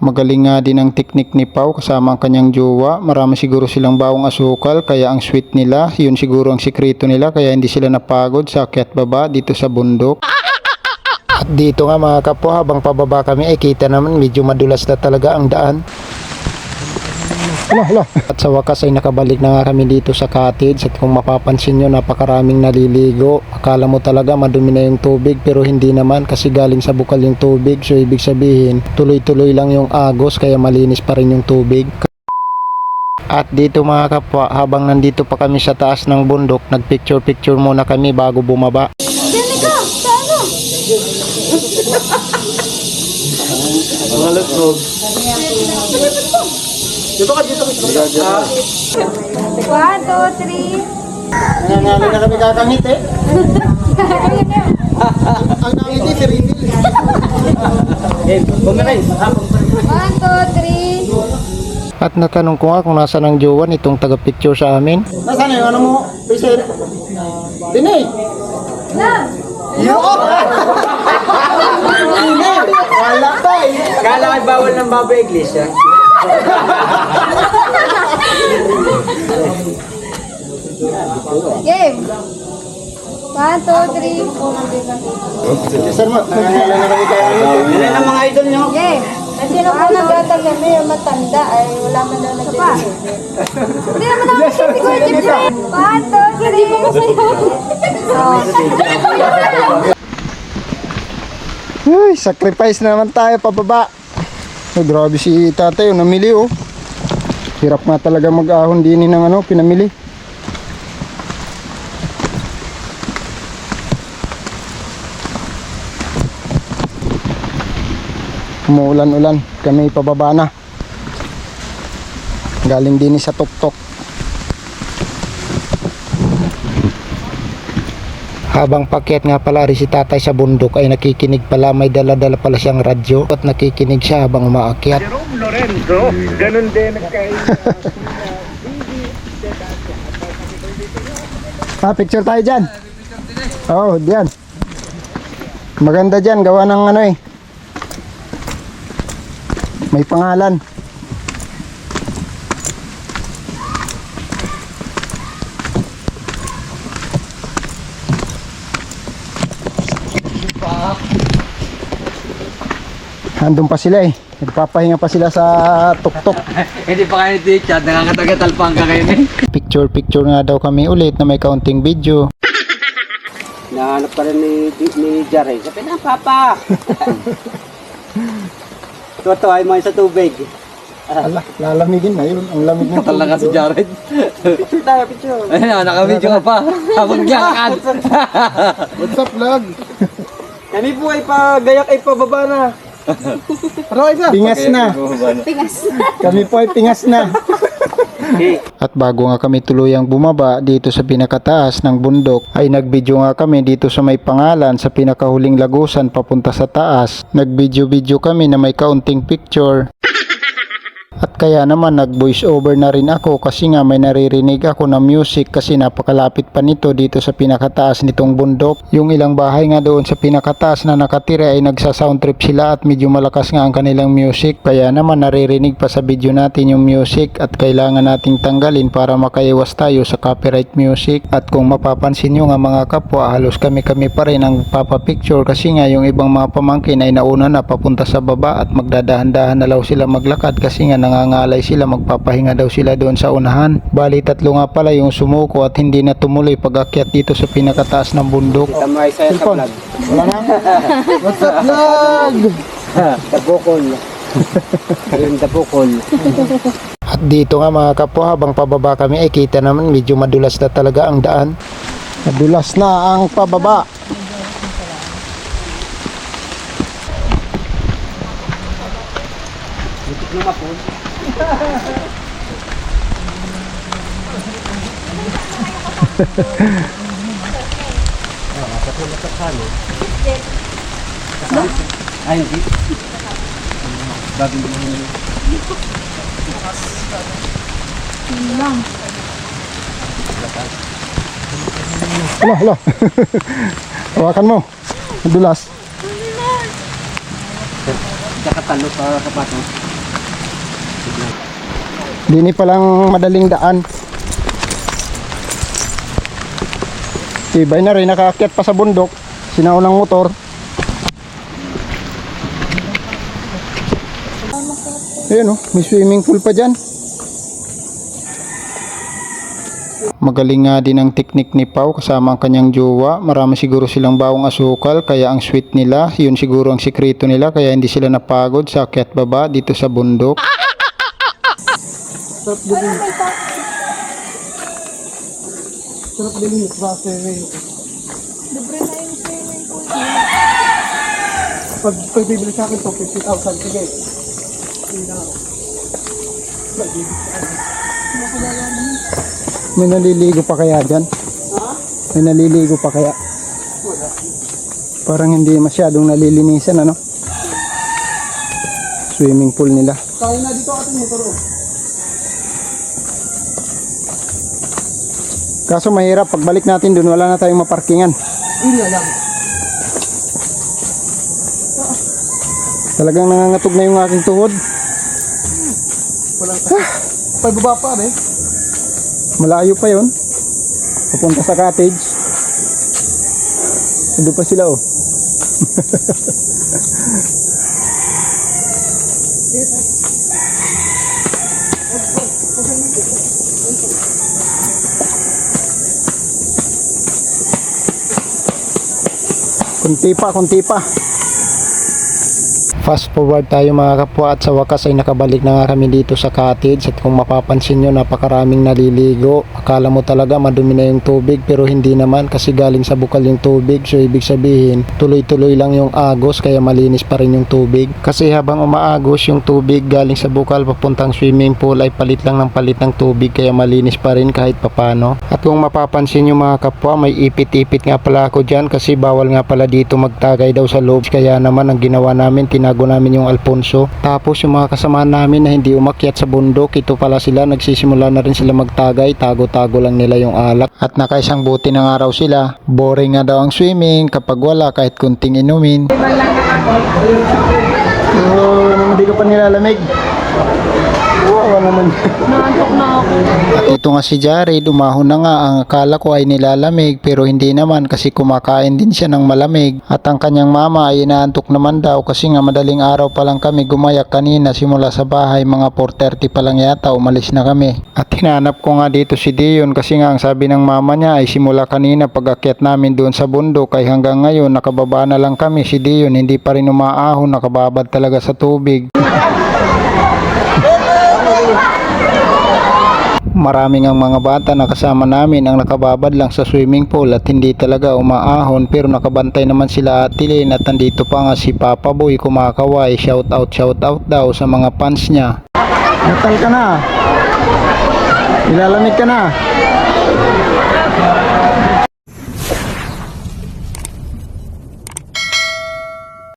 Magaling nga din ang teknik ni Pau kasama ang kanyang jowa. Marami siguro silang bawang asukal kaya ang sweet nila. Yun siguro ang sikreto nila kaya hindi sila napagod sa akyat baba dito sa bundok. At dito nga mga kapwa, habang pababa kami ay kita naman medyo madulas na talaga ang daan. Hala. At sa wakas ay nakabalik na nga kami dito sa cottage. At kung mapapansin nyo, napakaraming naliligo. Akala mo talaga madumi na yung tubig pero hindi naman kasi galing sa bukal yung tubig. So ibig sabihin tuloy-tuloy lang yung agos kaya malinis pa rin yung tubig. At dito mga kapwa, habang nandito pa kami sa taas ng bundok, nagpicture-picture muna kami bago bumaba. Dito ka dito. 1, 2, 3. Nangyari na kami kakangit eh. Ang nangit eh, Rinil. 1, 2, 3. At natanong ko nga kung nasa ng jowa nitong taga-picture sa amin. Nasaan yung ano mo? Picture. Dinay. Yo! Wala pa eh. Kala kay bawal ng Baba Iglesia. Game. 1, 2, 3. Sir mo, nangyayala na kami kayo. Ilan ang mga idol nyo? Game. Sino po nagtatag kami yung matanda ay wala man daw nag-video. Hindi naman ako kasi ko yung video. 1, 2, 3. Uy, sacrifice na naman tayo pababa. Oh, grabe si tatay, oh, namili oh. Hirap nga talaga mag-ahon din ng ano, pinamili. Umuulan-ulan, kami pababa na. Galing din sa tuktok. Habang pakyat nga pala rin si tatay sa bundok ay nakikinig pala, may dala-dala pala siyang radyo at nakikinig siya habang umaakyat. Jerome Lorenzo, ganun din kay Picture tayo dyan. Oo, dyan. Maganda dyan, gawa ng ano eh. May pangalan. Andun pa sila eh. Nagpapahinga pa sila sa tuktok. Hindi pa kayo teacher, nakakatagal-talpang ka kayo eh. Picture nga daw kami ulit na may kaunting video. Nahanap pa rin ni Jared. Sabi na, Papa! Toto, ay mo sa tubig. Ala, lalamigin na yun. Ang lamig ng Talaga si Jared. Picture tayo, picture. Ayun, naka-video ka pa. Habang yakad. What's up, vlog? Kami po ay pagayak ay pababa na. Pingas na. Kami po ay pingas na. At bago nga kami tuluyang bumaba dito sa pinakataas ng bundok ay nagvideo nga kami dito sa may pangalan sa pinakahuling lagusan papunta sa taas. Nagvideo kami na may kaunting picture. At kaya naman nag voice over na rin ako kasi nga may naririnig ako na music kasi napakalapit pa nito dito sa pinakataas nitong bundok. Yung ilang bahay nga doon sa pinakataas na nakatira ay nagsa-sound trip sila at medyo malakas nga ang kanilang music. Kaya naman naririnig pa sa video natin yung music at kailangan nating tanggalin para makaiwas tayo sa copyright music. At kung mapapansin nyo nga mga kapwa, halos kami pa rin ang papapicture kasi nga yung ibang mga pamangkin ay nauna na papunta sa baba at magdadahan-dahan na lang sila maglakad kasi nga nangangalay sila, magpapahinga daw sila doon sa unahan. Bali tatlo nga pala yung sumuko at hindi na tumuloy pag-akyat dito sa pinakataas ng bundok. Cellphone. Wala na? What's up vlog? Dabukol. Ayun, dabukol. At dito nga mga kapwa, habang pababa kami ay kita naman medyo madulas na talaga ang daan. Madulas na ang pababa. Ay, hindi. Bagong Hala. Hawakan mo. Madulas. Nakatalo sa sapatos. Dini palang madaling daan. Tibay na rin, nakaakyat pa sa bundok. Sinaunang motor. Ayun oh, may swimming pool pa dyan. Magaling nga din ang teknik ni Pau kasama ang kanyang jowa. Marami siguro silang bawang asukal kaya ang sweet nila. Yun siguro ang sikreto nila kaya hindi sila napagod sa akyat baba dito sa bundok. Sarap din yung swimming pool. Libre na yung swimming pool. Pag bibili sa akin to, 50,000. Sige. May naliligo pa kaya dyan? May naliligo pa kaya? Parang hindi masyadong nalilinisan, ano? Swimming pool nila. Kaya na dito ating motor. Kaso mahirap, pagbalik natin dun wala na tayong maparkingan. Hindi alam. Talagang nangangatog na yung aking tuhod. Walang pagbaba pa eh. Malayo pa yon. Papunta sa cottage. Doon pa sila oh. Kunti pa. Fast forward tayo mga kapwa at sa wakas ay nakabalik na nga kami dito sa cottage at kung mapapansin nyo napakaraming naliligo. Akala mo talaga madumi na yung tubig pero hindi naman kasi galing sa bukal yung tubig, so ibig sabihin tuloy-tuloy lang yung agos kaya malinis pa rin yung tubig. Kasi habang umaagos yung tubig galing sa bukal papuntang swimming pool ay palit lang ng palit ng tubig kaya malinis pa rin kahit papano. At kung mapapansin nyo mga kapwa may ipit-ipit nga pala ako dyan kasi bawal nga pala dito magtagay daw sa loob kaya naman ang ginawa namin tinago namin yung Alfonso. Tapos yung mga kasamahan namin na hindi umakyat sa bundok, ito pala sila, nagsisimula na rin sila magtagay, tago-tago lang nila yung alak. At nakaisang buti ng araw sila. Boring nga daw ang swimming kapag wala kahit kunting inumin. Hindi ko pa nilalamig. Wow naman. Nantok na ako. At ito nga si Jared, umahon na nga. Ang akala ko ay nilalamig pero hindi naman kasi kumakain din siya ng malamig. At ang kanyang mama ay inaantok naman daw kasi nga madaling araw pa lang kami gumayak kanina simula sa bahay. Mga 4:30 pa lang yata umalis na kami. At hinanap ko nga dito si Dion kasi nga ang sabi ng mama niya ay simula kanina pag akyat namin doon sa bundok ay hanggang ngayon nakababa na lang kami. Si Dion hindi pa rin umaahon, nakababad talaga sa tubig. Maraming ang mga bata na kasama namin ang nakababad lang sa swimming pool at hindi talaga umaahon pero nakabantay naman sila Ate Lynn at nandito pa nga si Papa Boy kumakaway. Shout out daw sa mga fans niya. Natal ka na. Ilalamig ka na.